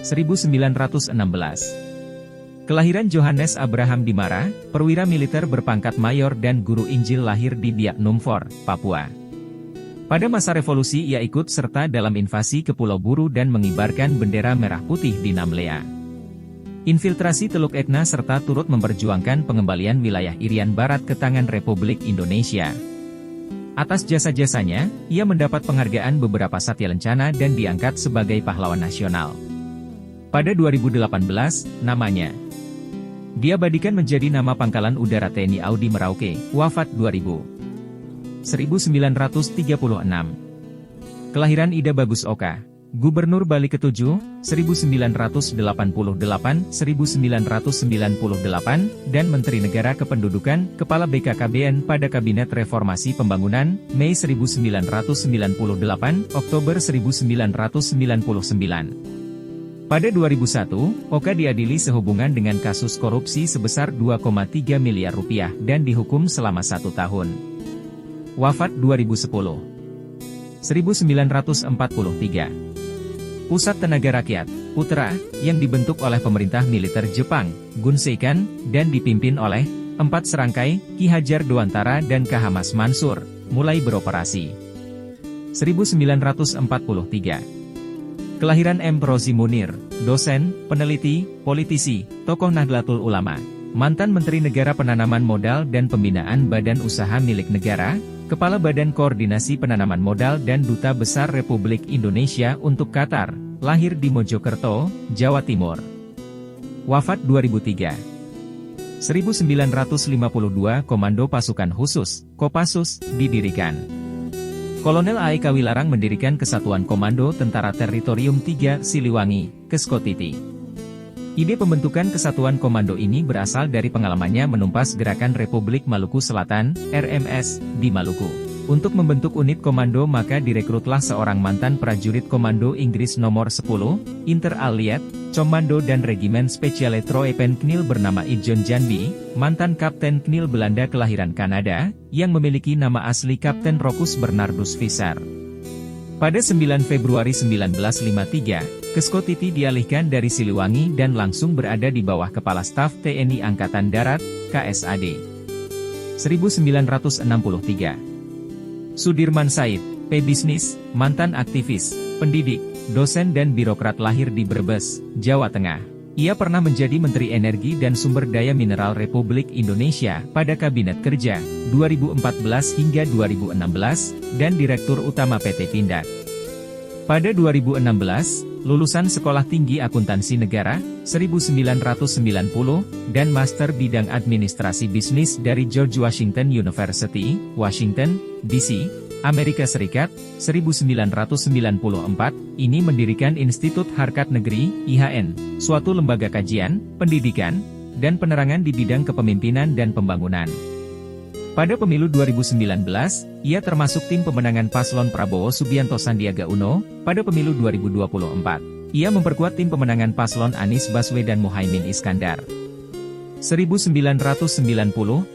1916. Kelahiran Johannes Abraham Dimara, perwira militer berpangkat mayor dan guru Injil lahir di Biak Numfor, Papua. Pada masa revolusi ia ikut serta dalam invasi ke Pulau Buru dan mengibarkan bendera merah putih di Namlea. Infiltrasi Teluk Etna serta turut memperjuangkan pengembalian wilayah Irian Barat ke tangan Republik Indonesia. Atas jasa-jasanya, ia mendapat penghargaan beberapa Satya Lencana dan diangkat sebagai pahlawan nasional. Pada 2018, namanya diabadikan menjadi nama Pangkalan Udara TNI Audi Merauke, wafat 1936. Kelahiran Ida Bagus Oka, Gubernur Bali ke-7, 1988-1998, dan Menteri Negara Kependudukan, Kepala BKKBN pada Kabinet Reformasi Pembangunan, Mei 1998, Oktober 1999. Pada 2001, Oka diadili sehubungan dengan kasus korupsi sebesar 2,3 miliar rupiah dan dihukum selama 1 tahun. Wafat 2010. 1943. Pusat Tenaga Rakyat, Putra, yang dibentuk oleh pemerintah militer Jepang, Gunseikan, dan dipimpin oleh 4 serangkai, Ki Hajar Dewantara dan K. H. Mansur, mulai beroperasi. 1943. Kelahiran M. Rozi Munir, dosen, peneliti, politisi, tokoh Nahdlatul Ulama, mantan Menteri Negara Penanaman Modal dan Pembinaan Badan Usaha Milik Negara, Kepala Badan Koordinasi Penanaman Modal dan Duta Besar Republik Indonesia untuk Qatar, lahir di Mojokerto, Jawa Timur. Wafat 2003. 1952 Komando Pasukan Khusus, Kopassus, didirikan. Kolonel A.E.K. Wilarang mendirikan Kesatuan Komando Tentara Teritorium 3 Siliwangi, Keskotiti. Ide pembentukan Kesatuan Komando ini berasal dari pengalamannya menumpas Gerakan Republik Maluku Selatan, RMS, di Maluku. Untuk membentuk unit komando maka direkrutlah seorang mantan prajurit Komando Inggris nomor 10, Inter Allied Commando dan Regimen Speciale Troepen Knil bernama Ijon Janbi, mantan Kapten Knil Belanda kelahiran Kanada, yang memiliki nama asli Kapten Rokus Bernardus Visser. Pada 9 Februari 1953, Keskotiti dialihkan dari Siliwangi dan langsung berada di bawah Kepala Staf TNI Angkatan Darat, KSAD. 1963. Sudirman Said, pebisnis, mantan aktivis, pendidik, dosen dan birokrat lahir di Brebes, Jawa Tengah. Ia pernah menjadi Menteri Energi dan Sumber Daya Mineral Republik Indonesia pada Kabinet Kerja 2014 hingga 2016, dan Direktur Utama PT Pindad. Pada 2016, lulusan Sekolah Tinggi Akuntansi Negara, 1990, dan Master Bidang Administrasi Bisnis dari George Washington University, Washington, D.C., Amerika Serikat, 1994, ini mendirikan Institut Harkat Negeri, IHN, suatu lembaga kajian, pendidikan, dan penerangan di bidang kepemimpinan dan pembangunan. Pada pemilu 2019, ia termasuk tim pemenangan paslon Prabowo Subianto Sandiaga Uno, pada pemilu 2024. Ia memperkuat tim pemenangan paslon Anies Baswedan Muhaimin Iskandar. 1990,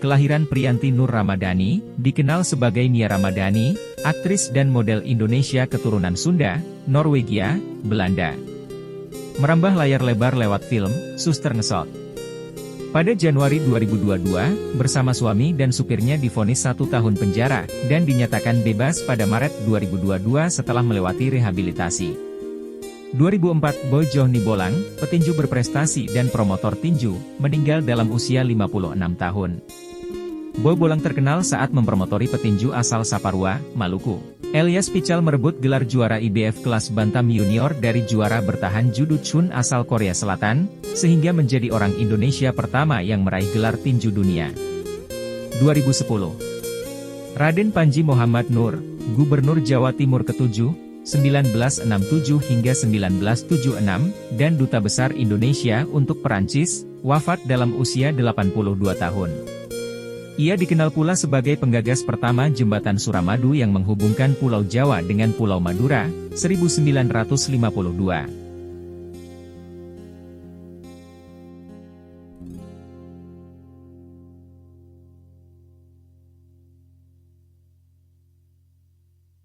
kelahiran Priyanti Nur Ramadhani, dikenal sebagai Nia Ramadhani, aktris dan model Indonesia keturunan Sunda, Norwegia, Belanda. Merambah layar lebar lewat film, Suster Ngesot. Pada Januari 2022, bersama suami dan supirnya divonis 1 tahun penjara, dan dinyatakan bebas pada Maret 2022 setelah melewati rehabilitasi. 2004, Boy Johnny Bolang, petinju berprestasi dan promotor tinju, meninggal dalam usia 56 tahun. Boy Bolang terkenal saat mempromotori petinju asal Saparua, Maluku. Elias Pical merebut gelar juara IBF kelas bantam junior dari juara bertahan Judo Chun asal Korea Selatan, sehingga menjadi orang Indonesia pertama yang meraih gelar tinju dunia. 2010. Raden Panji Muhammad Nur, Gubernur Jawa Timur ke-7, 1967 hingga 1976, dan Duta Besar Indonesia untuk Perancis, wafat dalam usia 82 tahun. Ia dikenal pula sebagai penggagas pertama jembatan Suramadu yang menghubungkan Pulau Jawa dengan Pulau Madura, 1952.